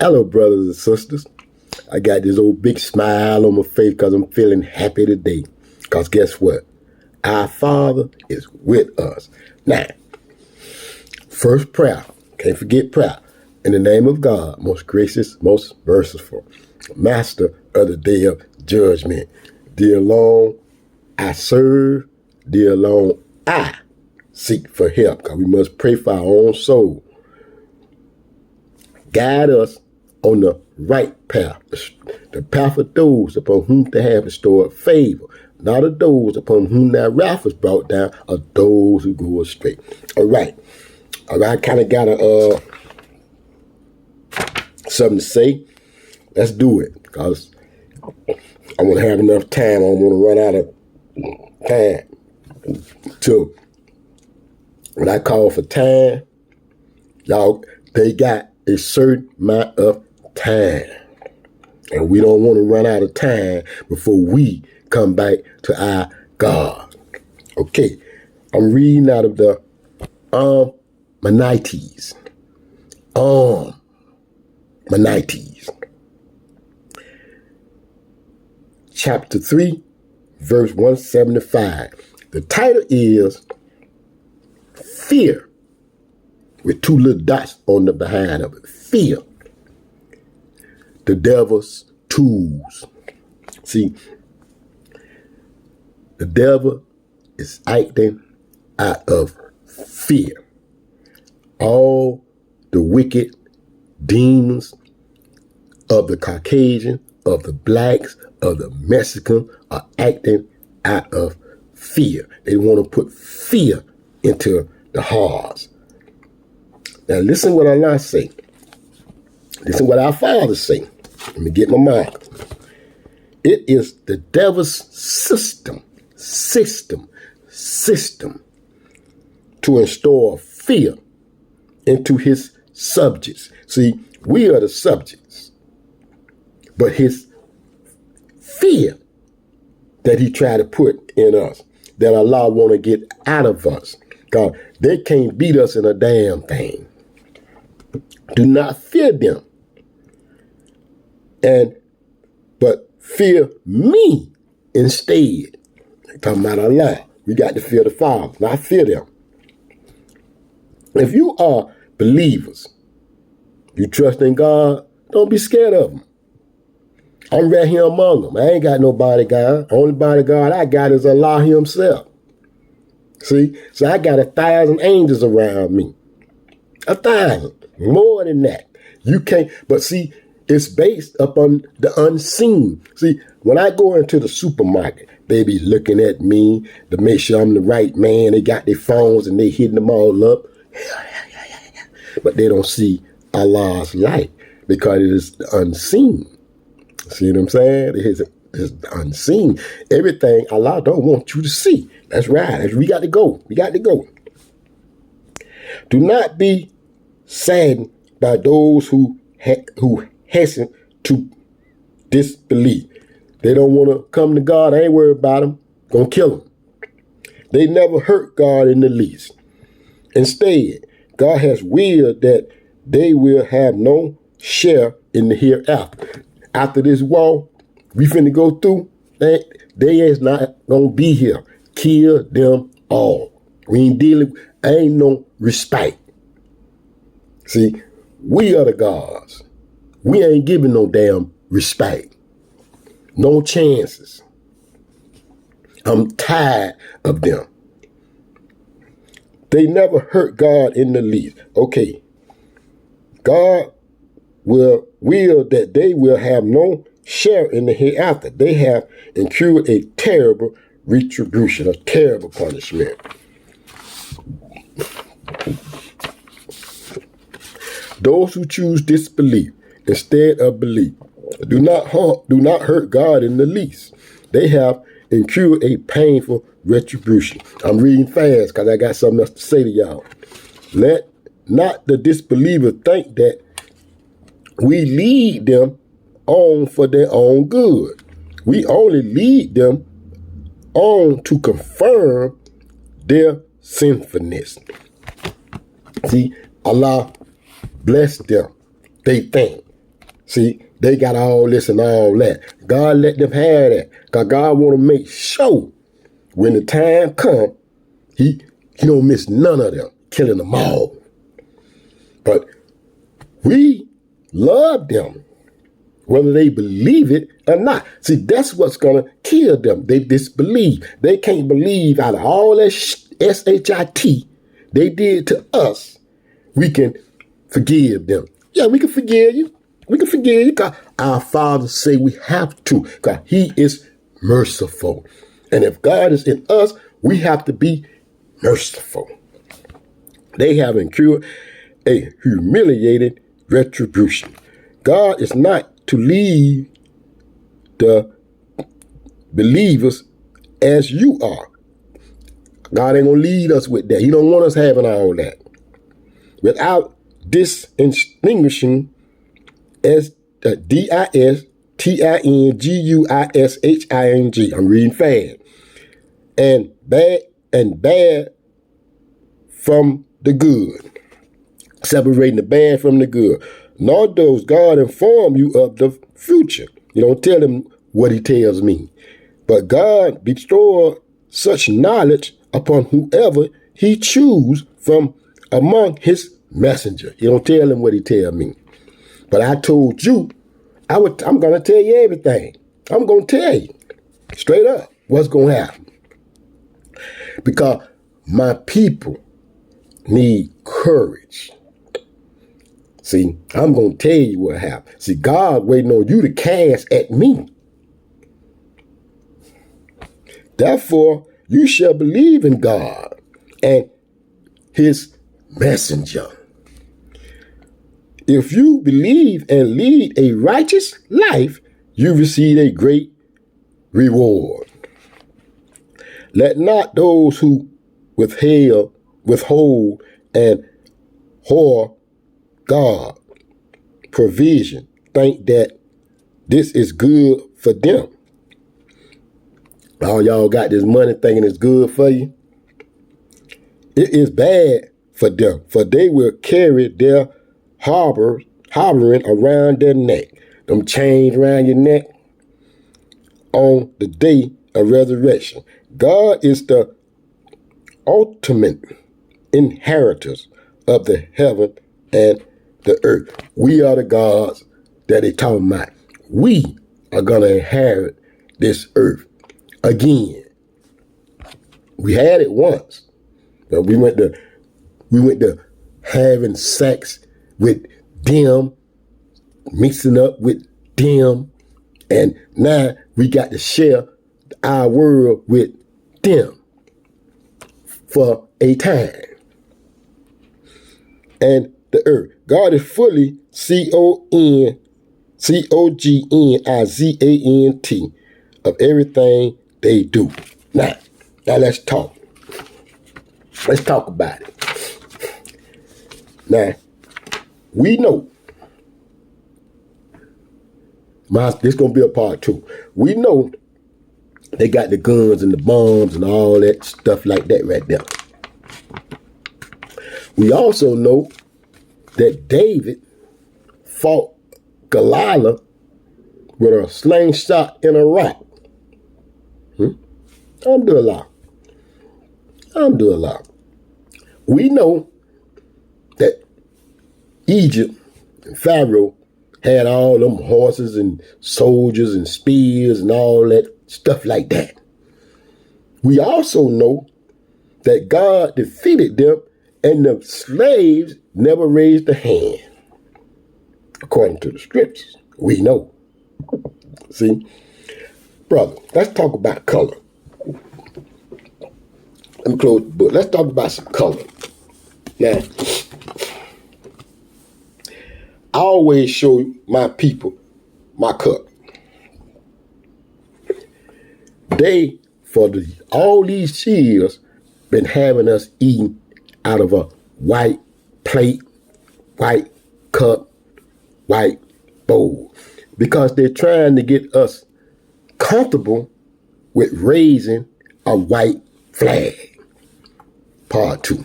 Hello, brothers and sisters. I got this old big smile on my face because I'm feeling happy today. Because guess what? Our Father is with us. Now, first prayer. Can't forget prayer. In the name of God, most gracious, most merciful, Master of the day of judgment. Dear alone I serve, dear alone I seek for help. Because we must pray for our own soul. Guide us on the right path, the path of those upon whom to have restored favor, not of those upon whom that wrath is brought down, of those who go astray. All right, I kind of got something to say. Let's do it, because I want to have enough time. I don't want to run out of time. So when I call for time, y'all, they got a certain amount of time. And we don't want to run out of time before we come back to our God. Okay, I'm reading out of the Maimonides. Maimonides. Chapter 3, verse 175. The title is Fear, with two little dots on the behind of it. Fear. The devil's tools. See, the devil is acting out of fear. All the wicked demons of the Caucasian, of the blacks, of the Mexican are acting out of fear. They want to put fear into the hearts. Now listen what Allah say. Listen what our Father say. Let me get my marker. It is the devil's system to install fear into his subjects. See, we are the subjects, but his fear that he tried to put in us, that Allah want to get out of us. God, they can't beat us in a damn thing. Do not fear them, but fear me instead. Talking about Allah. We got to fear the Father, not fear them. If you are believers, you trust in God, don't be scared of them. I'm right here among them. I ain't got no bodyguard. Only bodyguard I got is Allah himself. See? So I got 1,000 angels around me. 1,000. More than that. You can't, but see, it's based upon the unseen. See, when I go into the supermarket, they be looking at me to make sure I'm the right man. They got their phones and they hitting them all up. But they don't see Allah's light because it is the unseen. See what I'm saying? It's the unseen. Everything Allah don't want you to see. That's right. We got to go. We got to go. Do not be saddened by those who hasten to disbelief. They don't want to come to God. I ain't worried about them. Gonna kill them. They never hurt God in the least. Instead, God has willed that they will have no share in the hereafter. After this war we finna go through, they is not gonna be here. Kill them all. We ain't dealing, ain't no respect. See, we are the gods. We ain't giving no damn respect. No chances. I'm tired of them. They never hurt God in the least. Okay. God will that they will have no share in the hereafter. They have incurred a terrible retribution, a terrible punishment. Those who choose disbelief instead of belief do not hurt God in the least. They have incurred a painful retribution. I'm reading fast because I got something else to say to y'all. Let not the disbeliever think that we lead them on for their own good. We only lead them on to confirm their sinfulness. See, Allah bless them. They think. See, they got all this and all that. God let them have that. Because God want to make sure when the time comes, he don't miss none of them, killing them all. But we love them, whether they believe it or not. See, that's what's going to kill them. They disbelieve. They can't believe out of all that shit they did to us, we can forgive them. Yeah, we can forgive you. We can forgive you because our Father say we have to, because he is merciful. And if God is in us, we have to be merciful. They have incurred a humiliated retribution. God is not to leave the believers as you are. God ain't going to lead us with that. He don't want us having all that. Without distinguishing as distinguishing. I'm reading fast. And bad from the good. Separating the bad from the good. Nor does God inform you of the future. You don't tell him what he tells me. But God bestowed such knowledge upon whoever he choose from among his messenger. You don't tell him what he tell me. But I told you, I'm going to tell you everything. I'm going to tell you straight up what's going to happen. Because my people need courage. See, I'm going to tell you what happened. See, God waiting on you to cast at me. Therefore, you shall believe in God and his messenger. If you believe and lead a righteous life, you receive a great reward. Let not those who withhold, and whore God provision think that this is good for them. All y'all got this money thinking it's good for you. It is bad for them, for they will carry their hovering around their neck. Them chains around your neck on the day of resurrection. God is the ultimate inheritors of the heaven and the earth. We are the gods that they talking about. We are going to inherit this earth again. We had it once, but we went to having sex with them, mixing up with them, and now we got to share our world with them for a time. And the earth. God is fully COGNIZANT of everything they do. Now let's talk. Let's talk about it. Now, we know, this going to be a part 2. We know they got the guns and the bombs and all that stuff like that right there. We also know that David fought Goliath with a slingshot and a rock. Alhamdulillah. We know that Egypt and Pharaoh had all them horses and soldiers and spears and all that stuff like that. We also know that God defeated them and the slaves never raised a hand. According to the scriptures, we know. See? Brother, let's talk about color. Let me close the book. Let's talk about some color. Now, I always show my people my cup. They, for all these years, been having us eating out of a white plate, white cup, white bowl, because they're trying to get us comfortable with raising a white flag. Part 2.